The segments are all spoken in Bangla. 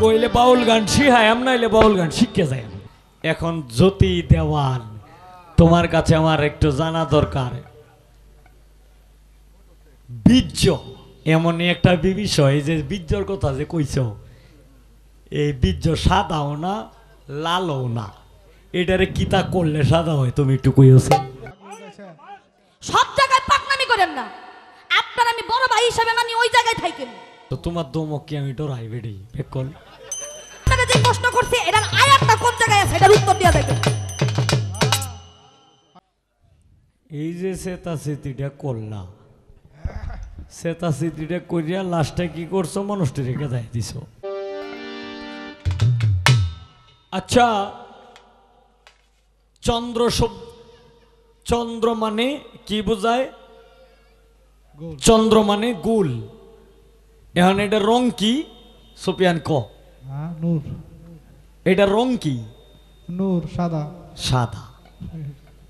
কইলে বাউল গান শিখায়াম নাইলে বাউল গান শিখে যায়। এখন জ্যোতি দেওয়ান, তোমার কাছে আমার একটু জানা দরকার, বীর্য এমনই একটা বিষয় যে বীর্যর কথা যে কইছ, এই বীর্য সাদাও না লালও না, এটারে কিতা করলে সাদা হয় তুমি একটু কইছো। সব জায়গায় পাকনামি করেন না, আপনার আমি বড় ভাই হিসেবে মানি, ওই জায়গায় থাকেন। তো তোমার দমক কি আমি ডরাই বেড়ি বেকল? আপনারা যে প্রশ্ন করছে এটার আয়াতটা কোন জায়গায় আছে এটার উত্তর দিয়া দেখেন। এই যে সেতা সেতিটা করলা, সেতা সেতিটা করিয়া লাস্টে কি করছো, মানুষটি রেখে দেয় দিছ। আচ্ছা, চন্দ্র চন্দ্র মানে কি বোঝায়? চন্দ্র মানে গোল। এখন এটা রং কি সুপিয়ান ক? নূর। এটা রং কি? নূর, সাদা। সাদা,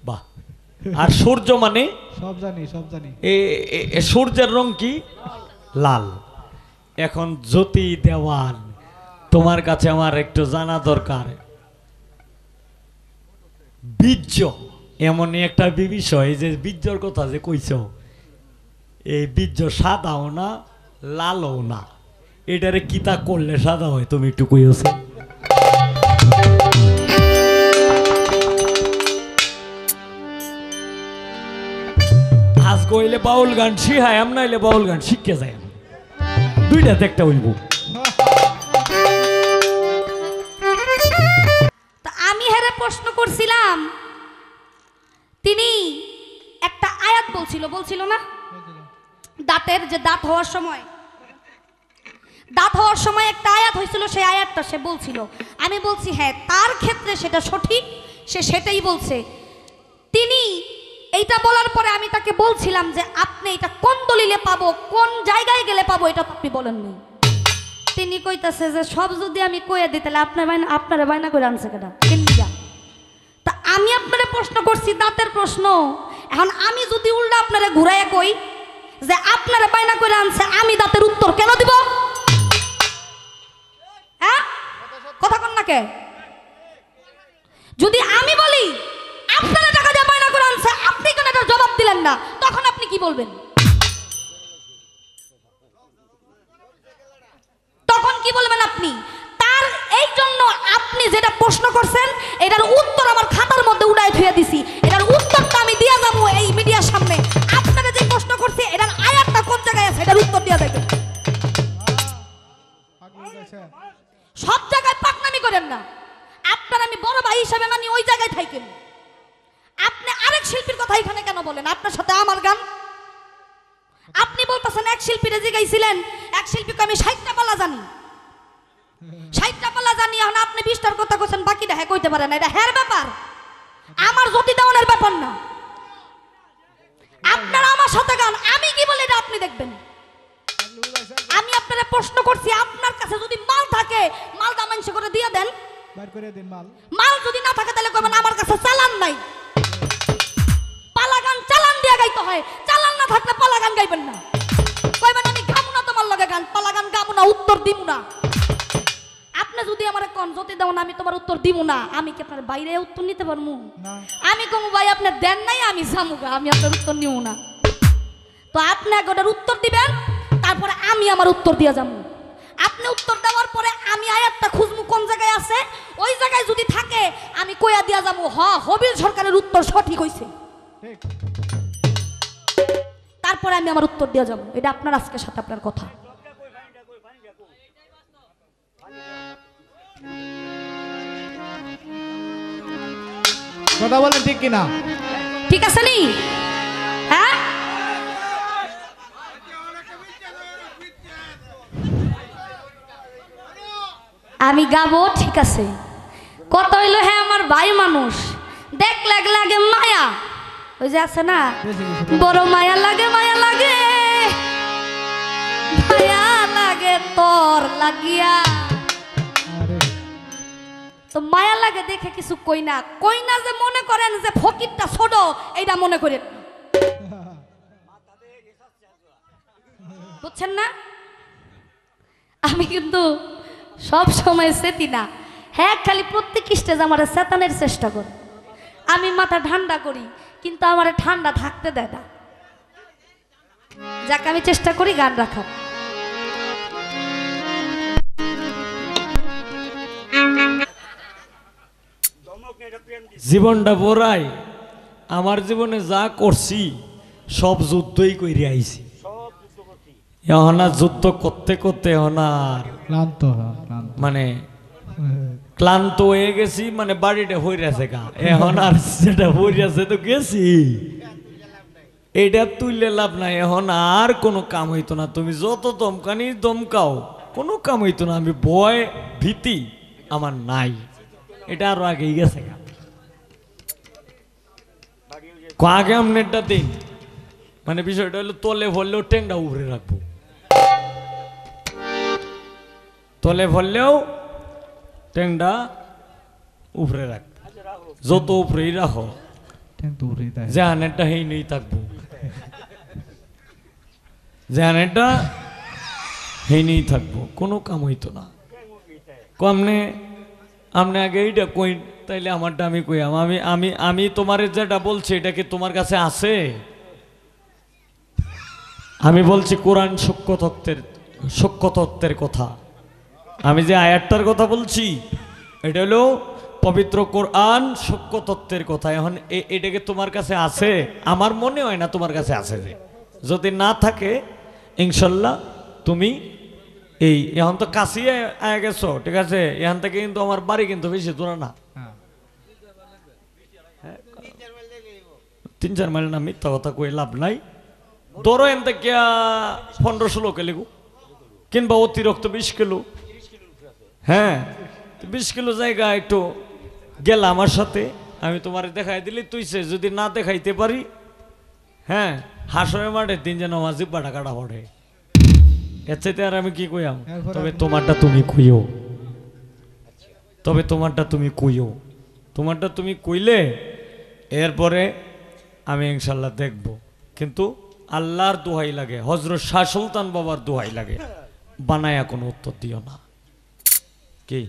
বাহ। আর সূর্য মানে? সব জানি, সব জানি। সূর্যের রং কি? লাল। এখন জ্যোতি দেওয়ান, তোমার কাছে আমার একটু জানা দরকার, বীর্য এমনই একটা বিষয় যে বীর্যর কথা যে কইছ, এই বীর্য সাদাও না লালও না, এটারে কিতা করলে সাদা হয় তুমি একটু কইছো। আজ কইলে বাউল গান শিখায়াম নাইলে বাউল গান শিখে যায়। দুইটাতে একটা হইব। তা আমি হেরে প্রশ্ন করছিলাম, তিনি একটা আয়াত বলছিল না, দাঁতের যে দাঁত হওয়ার সময় একটা আয়াত হয়েছিল, সেই আয়াতটা সে বলছিল। আমি বলছি হ্যাঁ, তার ক্ষেত্রে সেটা সঠিক, সে সেটাই বলছে। তিনি এইটা বলার পরে আমি তাকে বলছিলাম যে আপনি এটা কোন দলিলে পাবো, কোন জায়গায় গেলে পাবো, এটা আপনি বলেননি। তিনি কইতাছে যে সব যদি আমি কইয়া দিই তাহলে আপনারা বায়না করে আনছে কেটা কেনিয়া। তা আমি আপনারা প্রশ্ন করছি দাঁতের প্রশ্ন, এখন আমি যদি উল্টা আপনারা ঘুরাইয়া কই যে আপনারা বায়না করে আনছে, আমি দাঁতের উত্তর কেন দিব? হ্যাঁ, কথা কন না কে? যদি আমি বলি আপনারা টাকা দিয়ে বায়না করে আনছে, আপনি কেন এটার জবাব দিলেন না, তখন আপনি কি বলবেন? তখন কি বলবেন আপনি? তার এই জন্য আপনি যেটা প্রশ্ন করছেন এটার উত্তর আমার খাতার মধ্যে উড়াই থুয়ে দিছি, এটার উত্তরটা আমি দিয়া যাবো এই মিডিয়ার সামনে। আপনারা যে প্রশ্ন করছে এটার আয়াতটা কোন জায়গায় আছে এটার উত্তর দিয়া দেখেন। সব জায়গায় পাকনামি করেন না, আপনার আমি বড় ভাই হিসেবে মানি, ওই জায়গায় থাকেন। আপনি আরেক শিল্পীর কথা এখানে কেন বলেন? আপনার সাথে আমার গান। আপনি বলতেছেন এক শিল্পীরে জিগাইছিলেন, এক শিল্পীকে আমি 60টা পালা জানি, 60টা পালা জানি। এখন আপনি 20টার কথা কইছেন, বাকিটা হ্যাঁ কইতে পারেন না, এটা হ্যার ব্যাপার, আমার জ্যোতি দেওয়ানের ব্যাপার না। আপনারা আমার সাথে গান, আমি কি বলি এটা আপনি দেখবেন। আমি আপনারা প্রশ্ন করছি, আপনার কাছে যদি মাল থাকে মালটা মানুষ করে দিয়ে দেন, মাল যদি না থাকে তাহলে কইবেন আমার কাছে চালান নাই। পালা গান চালান দিয়ে গাইতে হয়, চালান না থাকলে পালা গান গাইবেন না। কইবেন আমি গামু না তোমার লগে গান, পালা গান গামু না, উত্তর দিমু না। আপনি যদি আমার কোন জ্যোতি দেন আমি তোমার উত্তর দিমু না, আমি কি আপনার বাইরে উত্তর নিতে পারমু? আমি কমু ভাই আপনি দেন নাই, আমি জামুগা, আমি আপনার উত্তর নিউ না। তো আপনি আগের উত্তর দিবেন, তারপরে আমি আমার উত্তর দিয়ে যাবো। আপনি উত্তর দেওয়ার পরে আমি আয়াতটা খুঁজবো কোন জায়গায় আছে, ওই জায়গায় যদি থাকে আমি কইয়া দিয়া যাবো হবিল সরকারের উত্তর সঠিক হইছে, তারপরে আমি আমার উত্তর দিয়ে যাবো। এটা আপনার আজকের সাথে আপনার কথা। কথা বলেন ঠিক কিনা? ঠিক আছে নি? হ্যাঁ, আমি গাবো, ঠিক আছে। কত হইলো হ্যাঁ আমার ভাই মানুষ, দেখ লাগে মায়া, ওই যে আছে না, বড় মায়া লাগে মায়া লাগে তোর লাগিয়া। তো মায়া লাগে দেখে কিছু কই না যে মনে করেন যে ফকিরটা ছোট, এইটা মনে করেন, বুঝছেন না? আমি কিন্তু সব সময় সেতি না, হ্যাঁ খালি প্রত্যেক স্টেজ আমার চেতানের চেষ্টা করে। আমি মাথা ঠান্ডা করি কিন্তু আমার ঠান্ডা থাকতে দেয় না। যাকে আমি চেষ্টা করি গান রাখার। জীবনটা বড়াই, আমার জীবনে যা করছি সব যুদ্ধই কইরে আইছি। এখন আর যুদ্ধ করতে করতে এখন আর ক্লান্ত ক্লান্ত মানে ক্লান্ত হয়ে গেছি, মানে বাড়িটা হইরাছে গা। এখন আর যেটা হইরাছে তো গেছি, এটা তুইলে লাভ নাই। এখন আর কোনো কাম হইতো না, তুমি যত দমকানি দমকাও কোনো কাম হইতো না। আমি ভয় ভীতি আমার নাই, এটা আরো আগেই গেছে গা। আগে আমনেরটা দিন, মানে বিষয়টা হলো তলে ভরলেও টেংটা উপরে রাখবো, তলে ভরলেও টেংটা উপরে রাখবো। যত উপরেই রাখো জাহানেরটা হেই নেই থাকবো, জাহানেরটা হেই নেই থাকবো, কোনো কাম হইতো না। কমনে আমনে আগে এইটা কই, তাইলে আমারটা আমি কইয়াম। আমি আমি আমি তোমার যেটা বলছি এটা কি তোমার কাছে আছে? আমি বলছি কোরআন সূক্ষ্ম তত্ত্বের কথা। আমি যে আয়াতটার কথা বলছি এটা হলো পবিত্র কোরআন সূক্ষ্ম তত্ত্বের কথা। এখন এটাকে তোমার কাছে আছে? আমার মনে হয় না তোমার কাছে আছে। যদি না থাকে ইনশাল্লাহ তুমি এই এখন তো কাছেই আয়া গেছো, ঠিক আছে? এখান থেকে কিন্তু আমার বাড়ি কিন্তু বেশি দূরে না, 3-4 মাইল না। মিথ্যা কথা কই লাভ নাই। ধরো এন থেকে 15-16 কিলো কিংবা অতিরিক্ত 20 কিলো। হ্যাঁ, 20 কিলো জায়গা একটু গেল আমার সাথে, আমি তোমার দেখাই দিলি তুইছে। যদি না দেখাইতে পারি, হ্যাঁ, হাসরের মাঠের দিন যেন আমার জিব্বাটা কাটা পড়ে। এর চাইতে আর আমি কি কইয়াম? তবে তোমারটা তুমি কইও, তবে তোমারটা তুমি কইও, তোমারটা তুমি কইলে এরপরে আমি ইনশাল্লাহ দেখব। কিন্তু আল্লাহর দোহাই লাগে, হযরত শাহ সুলতান বাবার দোহাই লাগে, বানায়া কোনো উত্তর দিও না। কি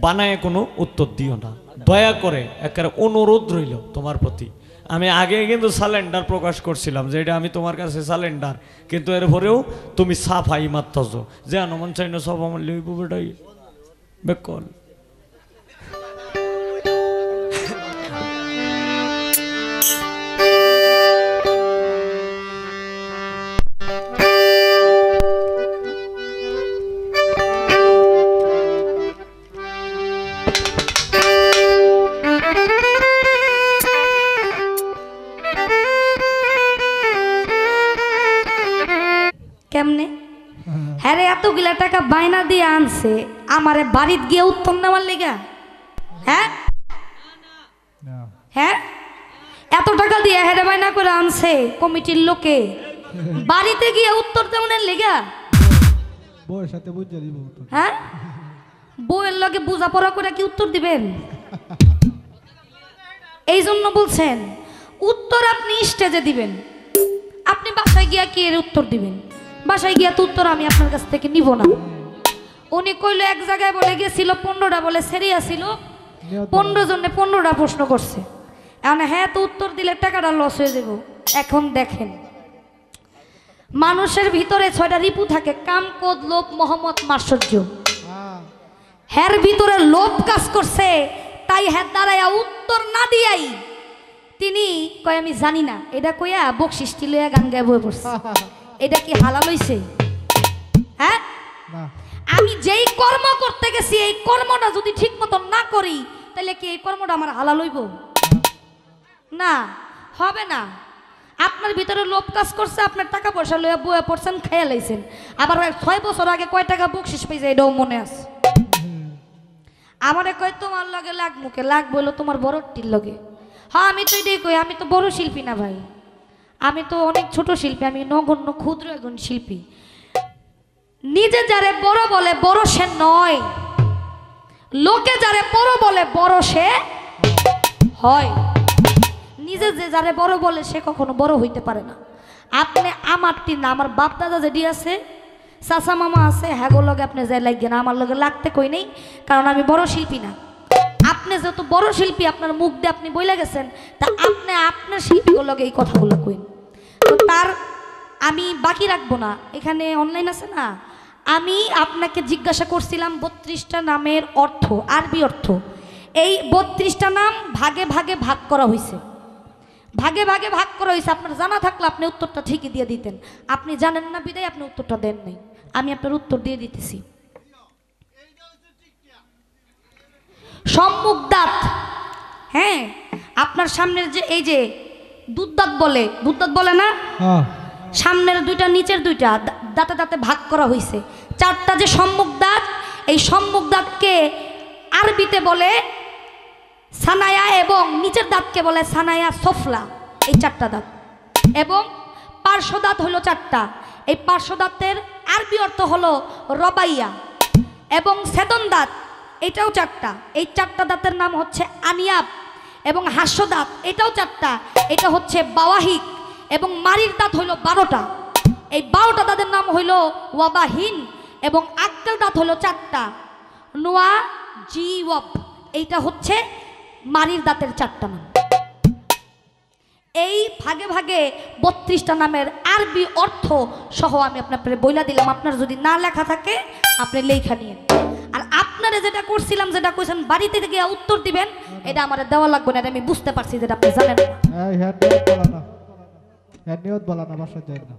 বানায় কোনো উত্তর দিও না, দয়া করে। একেবারে অনুরোধ রইল তোমার প্রতি। আমি আগে কিন্তু সালেন্ডার প্রকাশ করছিলাম যে এটা আমি তোমার কাছে সালেন্ডার, কিন্তু এরপরেও তুমি সাফাই মারতেছ যে আনমন চাই না সব আমার লইব বেটাই বেকল। কেমনে? হ্যাঁ রে, এতগুলা টাকা বাইনা দিয়ে আনছে আমারে বাড়িতে গিয়ে উত্তর নেওয়ার লেগা? হ্যাঁ হ্যাঁ, এত টাকা দিয়ে হেরে বাইনা করে আনছে কমিটির লোকে, বাড়িতে গিয়ে উত্তর দেওয়ার লেগা? বউয়ের সাথে বুঝে দিব। হ্যাঁ, বউয়ের লগে বোঝাপড়া করে কি উত্তর দিবেন? এই জন্য বলছেন উত্তর আপনি স্টেজে দিবেন, আপনি বাসায় গিয়া কি এর উত্তর দিবেন? বাসায় গিয়া তো উত্তর আমি আপনার কাছ থেকে নিব না। উনি কইলো এক জায়গায় বলে গেছিল 15টা বলে সেরিয়া ছিল, 15 জনে 15টা প্রশ্ন করছে। এখন হ্যাঁ তো উত্তর দিলে টাকাটা লস হয়ে যাব। এখন দেখেন, মানুষের ভিতরে 6টা রিপু থাকে, কাম, ক্রোধ, লোভ, মোহাম্মদ, মাৎসর্য। হ্যার ভিতরে লোভ কাজ করছে, তাই হ্যাঁ দাঁড়াইয়া উত্তর না দিয়াই তিনি কয় আমি জানি না, এটা কইয়া বকশিষ্টি লইয়া গান গায়ে বয়ে পড়ছে। এটা কি হালাল হইছে? হ্যাঁ, আমি যেই কর্ম করতে গেছি এই কর্মটা যদি ঠিক মতো না করি তাহলে কি এই কর্মটা আমার হালাল হইব? না, হবে না। আপনার ভিতরে লোভ কাজ করছে, আপনার টাকা পয়সা লইয়া বয়ে পড়ছেন, খেয়ে লাইছেন। আবার 6 বছর আগে কয় টাকা বকশিস পাইছে এটাও মনে আছে। আমারে কয় তোমার লগে লাগ মুখে লাগ বললো তোমার বড়টির লগে। হ্যাঁ, আমি তো এটাই কই, আমি তো বড় শিল্পী না ভাই, আমি তো অনেক ছোট শিল্পী, আমি নগণ্য ক্ষুদ্র একজন শিল্পী। নিজে যারে বড় বলে বড় সে নয়, লোকে যারে বড় বলে বড় সে হয়। নিজে যে যারে বড় বলে সে কখনো বড় হইতে পারে না। আপনি আমারটি না, আমার বাপ দাদা যেটি আছে চাচা মামা আছে হ্যাগো লগে আপনি যাই লাগবে না, আমার লগে লাগতে কই নেই, কারণ আমি বড় শিল্পী না। আপনি যত বড় শিল্পী, আপনার মুখ দিয়ে আপনি বইলা গেছেন, তা আপনি আপনার শিল্পীগুলোর লগে এই কথাগুলো কইন। তো তার আমি বাকি রাখবো না, এখানে অনলাইন আছে না, আমি আপনাকে জিজ্ঞাসা করছিলাম 32টা নামের অর্থ, আরবি অর্থ। এই 32টা নাম ভাগে ভাগে ভাগ করা হয়েছে, ভাগে ভাগে ভাগ করা হয়েছে। আপনার জানা থাকলে আপনি উত্তরটা ঠিকই দিয়ে দিতেন, আপনি জানেন না বিদায় আপনি উত্তরটা দেন নাই। আমি আপনার উত্তর দিয়ে দিতেছি। সম্মুখ দাঁত, হ্যাঁ, আপনার সামনের যে এই যে দুধ দাঁত বলে, দুধ দাঁত বলে না, হ্যাঁ সামনের দুইটা নিচের দুইটা দাঁতে দাঁতে ভাগ করা হয়েছে। 4টা যে সম্মুখ দাঁত, এই সম্মুখ দাঁতকে আরবিতে বলে সানায়া এবং নিচের দাঁতকে বলে সানায়া সফলা, এই 4টা দাঁত। এবং পার্শ্ব দাঁত হলো 4টা, এই পার্শ্ব দাঁতের আরবি অর্থ হলো রবাইয়া। এবং ছেদন দাঁত এটাও 4টা, এই 4টা দাঁতের নাম হচ্ছে আনিয়াব। এবং হাস্য দাঁত এটাও 4টা, এটা হচ্ছে বাওয়াহিক। এবং মারির দাঁত হইল 12টা, এই 12টা দাঁতের নাম হইল ওয়াবাহিন। এবং আক্কেল দাঁত হলো 4টা, নোয়া জিওয়াব, এইটা হচ্ছে মারির দাঁতের 4টা নাম। এই ভাগে ভাগে 32টা নামের আরবি অর্থ সহ আমি আপনার বইলা দিলাম। আপনার যদি না লেখা থাকে আপনি লেখা নিয়ে, আর আপনারা যেটা করছিলাম, যেটা কইছেন বাড়িতে থেকে উত্তর দিবেন, এটা আমার দেওয়া লাগবে না, এটা আমি বুঝতে পারছি যেটা আপনি জানেন না। এই হ্যাঁ নিয়ত বলা না, হ্যাঁ নিয়ত বলা না, বাসা যায় না।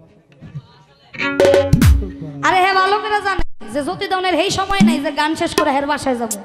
আরে হ্যাঁ ভালো করে জানে যে জ্যোতি দানের এই সময় নাই যে গান শেষ করে হের বাসায় যাবো।